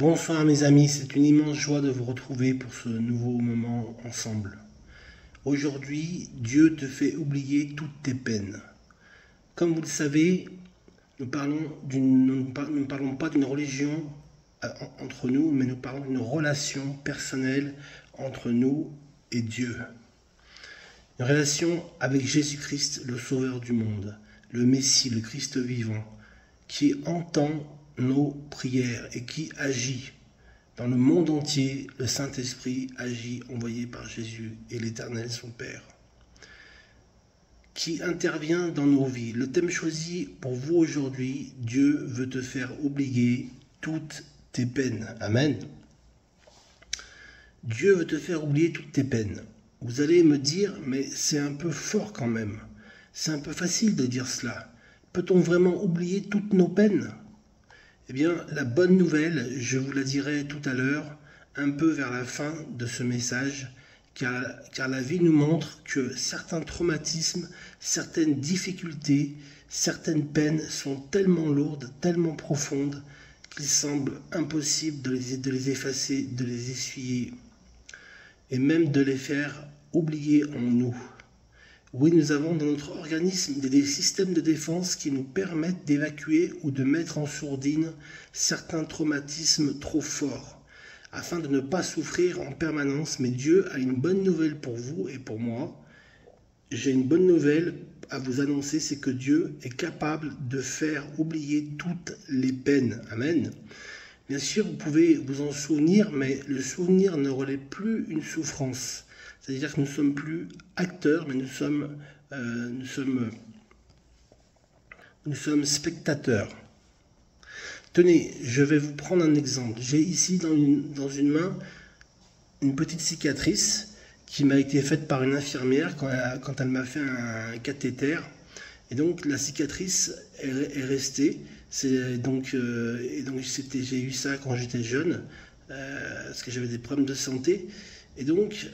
Bonsoir mes amis, c'est une immense joie de vous retrouver pour ce nouveau moment ensemble. Aujourd'hui, Dieu te fait oublier toutes tes peines. Comme vous le savez, nous ne parlons pas d'une religion entre nous, mais nous parlons d'une relation personnelle entre nous et Dieu. Une relation avec Jésus-Christ, le Sauveur du monde, le Messie, le Christ vivant, qui entend nos prières et qui agit. Dans le monde entier, le Saint-Esprit agit, envoyé par Jésus et l'Éternel, son Père, qui intervient dans nos vies. Le thème choisi pour vous aujourd'hui, Dieu veut te faire oublier toutes tes peines. Amen. Dieu veut te faire oublier toutes tes peines. Vous allez me dire, mais c'est un peu fort quand même. C'est un peu facile de dire cela. Peut-on vraiment oublier toutes nos peines ? Eh bien, la bonne nouvelle, je vous la dirai tout à l'heure, un peu vers la fin de ce message, car la vie nous montre que certains traumatismes, certaines difficultés, certaines peines sont tellement lourdes, tellement profondes, qu'il semble impossible de les effacer, de les essuyer, et même de les faire oublier en nous. Oui, nous avons dans notre organisme des systèmes de défense qui nous permettent d'évacuer ou de mettre en sourdine certains traumatismes trop forts, afin de ne pas souffrir en permanence. Mais Dieu a une bonne nouvelle pour vous et pour moi. J'ai une bonne nouvelle à vous annoncer, c'est que Dieu est capable de faire oublier toutes les peines. Amen. Bien sûr, vous pouvez vous en souvenir, mais le souvenir ne relève plus une souffrance. C'est-à-dire que nous ne sommes plus acteurs, mais nous sommes spectateurs. Tenez, je vais vous prendre un exemple. J'ai ici dans une main une petite cicatrice qui m'a été faite par une infirmière quand elle m'a fait un cathéter. Et donc la cicatrice est restée. J'ai eu ça quand j'étais jeune, parce que j'avais des problèmes de santé. Et donc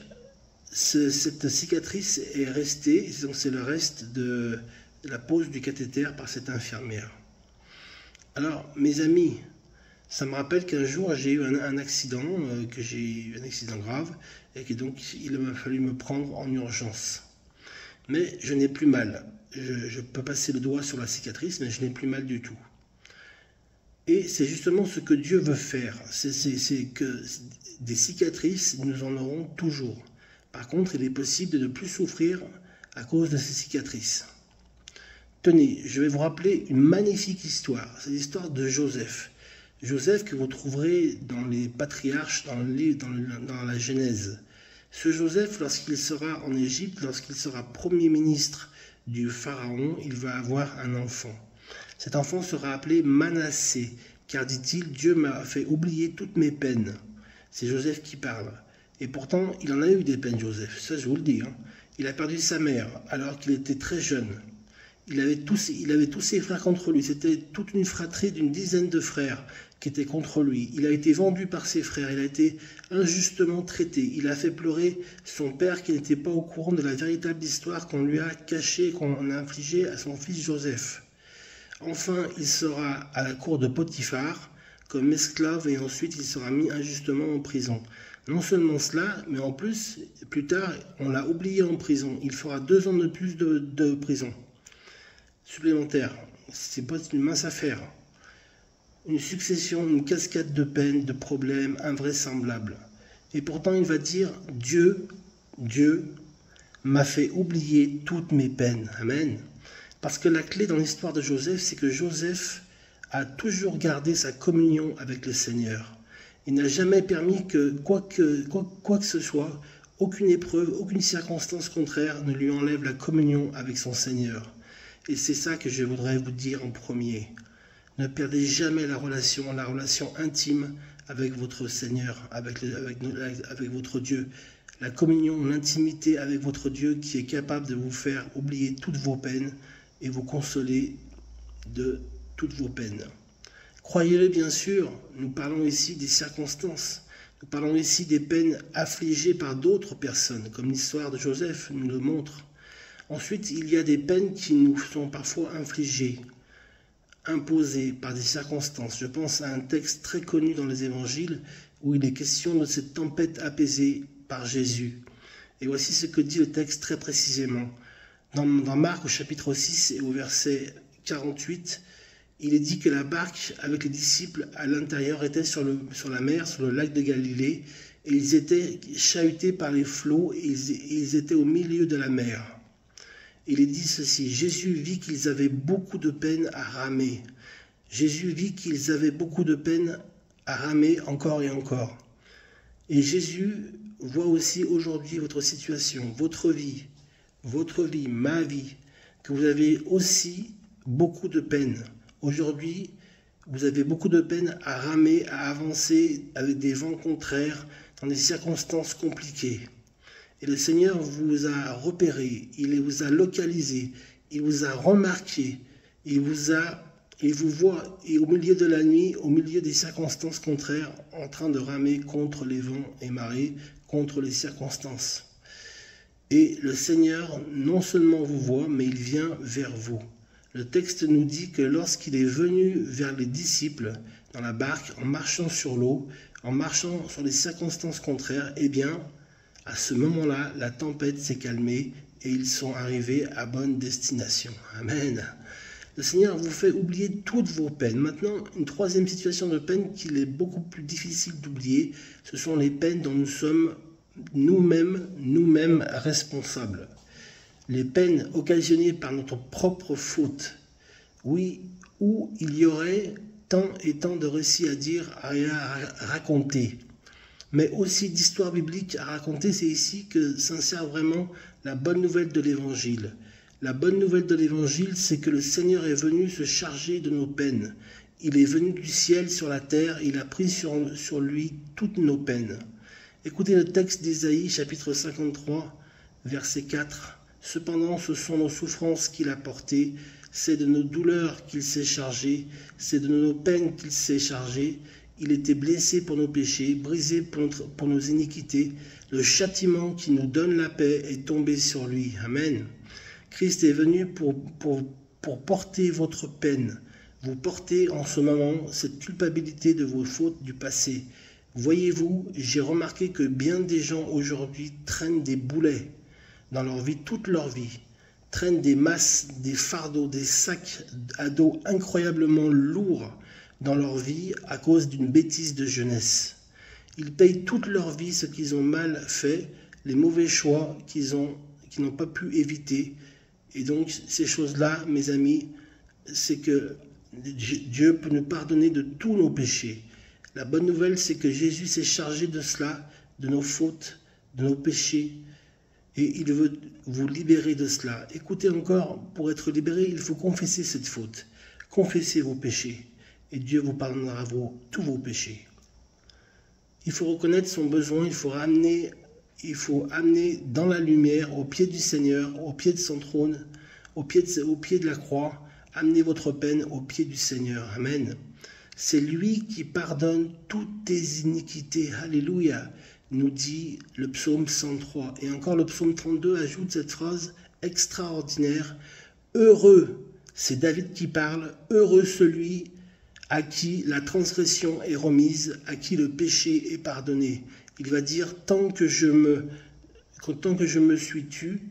cette cicatrice est restée, donc c'est le reste de la pose du cathéter par cette infirmière. Alors, mes amis, ça me rappelle qu'un jour j'ai eu un accident, un accident grave, et que donc il m'a fallu me prendre en urgence. Mais je n'ai plus mal. Je peux passer le doigt sur la cicatrice, mais je n'ai plus mal du tout. Et c'est justement ce que Dieu veut faire. C'est que des cicatrices, nous en aurons toujours. Par contre, il est possible de ne plus souffrir à cause de ces cicatrices. Tenez, je vais vous rappeler une magnifique histoire. C'est l'histoire de Joseph. Joseph que vous trouverez dans les patriarches, dans la Genèse. Ce Joseph, lorsqu'il sera en Égypte, lorsqu'il sera premier ministre du Pharaon, il va avoir un enfant. Cet enfant sera appelé Manassé, car dit-il, Dieu m'a fait oublier toutes mes peines. C'est Joseph qui parle. Et pourtant, il en a eu des peines, Joseph, ça je vous le dis. Il a perdu sa mère alors qu'il était très jeune. Il avait tous ses frères contre lui. C'était toute une fratrie d'une dizaine de frères qui étaient contre lui. Il a été vendu par ses frères. Il a été injustement traité. Il a fait pleurer son père qui n'était pas au courant de la véritable histoire qu'on lui a cachée, qu'on a infligée à son fils Joseph. Enfin, il sera à la cour de Potiphar comme esclave et ensuite il sera mis injustement en prison. Non seulement cela, mais en plus, plus tard, on l'a oublié en prison. Il fera 2 ans de plus de prison supplémentaire. C'est pas une mince affaire. Une succession, une cascade de peines, de problèmes invraisemblables. Et pourtant, il va dire, Dieu m'a fait oublier toutes mes peines. Amen. Parce que la clé dans l'histoire de Joseph, c'est que Joseph a toujours gardé sa communion avec le Seigneur. Il n'a jamais permis que quoi que ce soit, aucune épreuve, aucune circonstance contraire ne lui enlève la communion avec son Seigneur. Et c'est ça que je voudrais vous dire en premier. Ne perdez jamais la relation intime avec votre Seigneur, avec votre Dieu. La communion, l'intimité avec votre Dieu qui est capable de vous faire oublier toutes vos peines et vous consoler de toutes vos peines. Croyez-le bien sûr, nous parlons ici des circonstances, nous parlons ici des peines affligées par d'autres personnes, comme l'histoire de Joseph nous le montre. Ensuite, il y a des peines qui nous sont parfois infligées imposées par des circonstances. Je pense à un texte très connu dans les évangiles où il est question de cette tempête apaisée par Jésus. Et voici ce que dit le texte très précisément. Dans Marc au chapitre 6 et au verset 48, il est dit que la barque avec les disciples à l'intérieur était sur la mer, sur le lac de Galilée, et ils étaient chahutés par les flots et ils étaient au milieu de la mer. Il est dit ceci, Jésus vit qu'ils avaient beaucoup de peine à ramer. Jésus vit qu'ils avaient beaucoup de peine à ramer encore et encore. Et Jésus voit aussi aujourd'hui votre situation, votre vie, ma vie, que vous avez aussi beaucoup de peine. Aujourd'hui, vous avez beaucoup de peine à ramer, à avancer avec des vents contraires, dans des circonstances compliquées. Et le Seigneur vous a repéré, il vous a localisé, il vous a remarqué, il vous voit, et au milieu de la nuit, au milieu des circonstances contraires, en train de ramer contre les vents et marées, contre les circonstances. Et le Seigneur, non seulement vous voit, mais il vient vers vous. Le texte nous dit que lorsqu'il est venu vers les disciples dans la barque, en marchant sur l'eau, en marchant sur les circonstances contraires, eh bien, à ce moment-là, la tempête s'est calmée et ils sont arrivés à bonne destination. Amen. Le Seigneur vous fait oublier toutes vos peines. Maintenant, une troisième situation de peine qu'il est beaucoup plus difficile d'oublier, ce sont les peines dont nous sommes nous-mêmes responsables. Les peines occasionnées par notre propre faute. Oui, où il y aurait tant et tant de récits à dire, à raconter. Mais aussi d'histoires bibliques à raconter, c'est ici que s'insère vraiment la bonne nouvelle de l'Évangile. La bonne nouvelle de l'Évangile, c'est que le Seigneur est venu se charger de nos peines. Il est venu du ciel sur la terre, il a pris sur lui toutes nos peines. Écoutez le texte d'Ésaïe, chapitre 53, verset 4. Cependant, ce sont nos souffrances qu'il a portées, c'est de nos douleurs qu'il s'est chargé, c'est de nos peines qu'il s'est chargé. Il était blessé pour nos péchés, brisé pour nos iniquités. Le châtiment qui nous donne la paix est tombé sur lui. Amen. Christ est venu pour porter votre peine. Vous portez en ce moment cette culpabilité de vos fautes du passé. Voyez-vous, j'ai remarqué que bien des gens aujourd'hui traînent des boulets dans leur vie, toute leur vie, traînent des masses, des fardeaux, des sacs à dos incroyablement lourds dans leur vie à cause d'une bêtise de jeunesse. Ils payent toute leur vie ce qu'ils ont mal fait, les mauvais choix qu'ils n'ont pas pu éviter. Et donc ces choses-là, mes amis, c'est que Dieu peut nous pardonner de tous nos péchés. La bonne nouvelle, c'est que Jésus s'est chargé de cela, de nos fautes, de nos péchés, et il veut vous libérer de cela. Écoutez encore, pour être libéré, il faut confesser cette faute. Confessez vos péchés, et Dieu vous pardonnera tous vos péchés. Il faut reconnaître son besoin, il faut amener dans la lumière, au pied du Seigneur, au pied de son trône, au pied de la croix, amenez votre peine au pied du Seigneur. Amen. C'est lui qui pardonne toutes tes iniquités. Alléluia, nous dit le psaume 103. Et encore le psaume 32 ajoute cette phrase extraordinaire. Heureux, c'est David qui parle, heureux celui à qui la transgression est remise, à qui le péché est pardonné. Il va dire, tant que je me suis tu,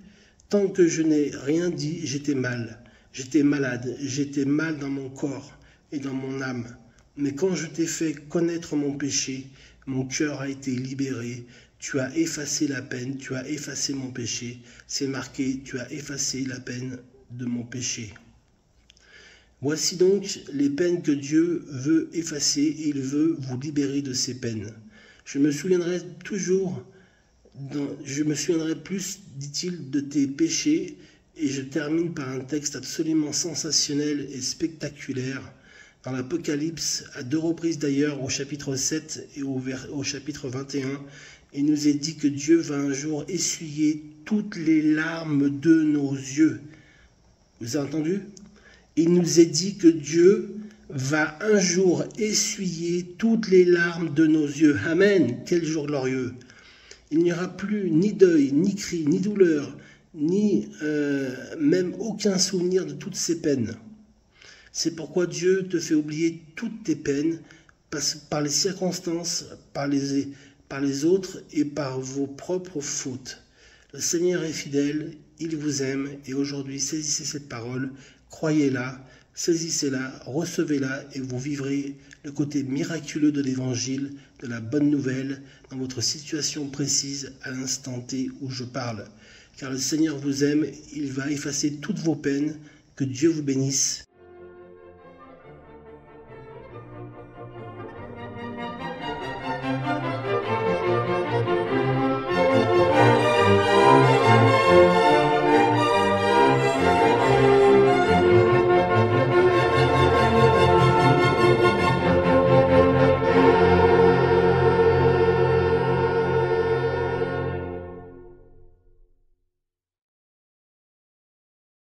tant que je n'ai rien dit, j'étais mal, j'étais malade, j'étais mal dans mon corps et dans mon âme. Mais quand je t'ai fait connaître mon péché, mon cœur a été libéré. Tu as effacé la peine, tu as effacé mon péché. C'est marqué, tu as effacé la peine de mon péché. Voici donc les peines que Dieu veut effacer et il veut vous libérer de ces peines. Je me souviendrai plus, dit-il, de tes péchés, et je termine par un texte absolument sensationnel et spectaculaire dans l'Apocalypse, à 2 reprises d'ailleurs, au chapitre 7 et au chapitre 21, il nous est dit que Dieu va un jour essuyer toutes les larmes de nos yeux. Vous avez entendu? Il nous est dit que Dieu va un jour essuyer toutes les larmes de nos yeux. Amen. Quel jour glorieux. Il n'y aura plus ni deuil, ni cri, ni douleur, ni même aucun souvenir de toutes ces peines. C'est pourquoi Dieu te fait oublier toutes tes peines par les circonstances, par les autres et par vos propres fautes. Le Seigneur est fidèle, il vous aime et aujourd'hui saisissez cette parole, croyez-la, saisissez-la, recevez-la et vous vivrez le côté miraculeux de l'évangile, de la bonne nouvelle dans votre situation précise à l'instant T où je parle. Car le Seigneur vous aime, il va effacer toutes vos peines, que Dieu vous bénisse.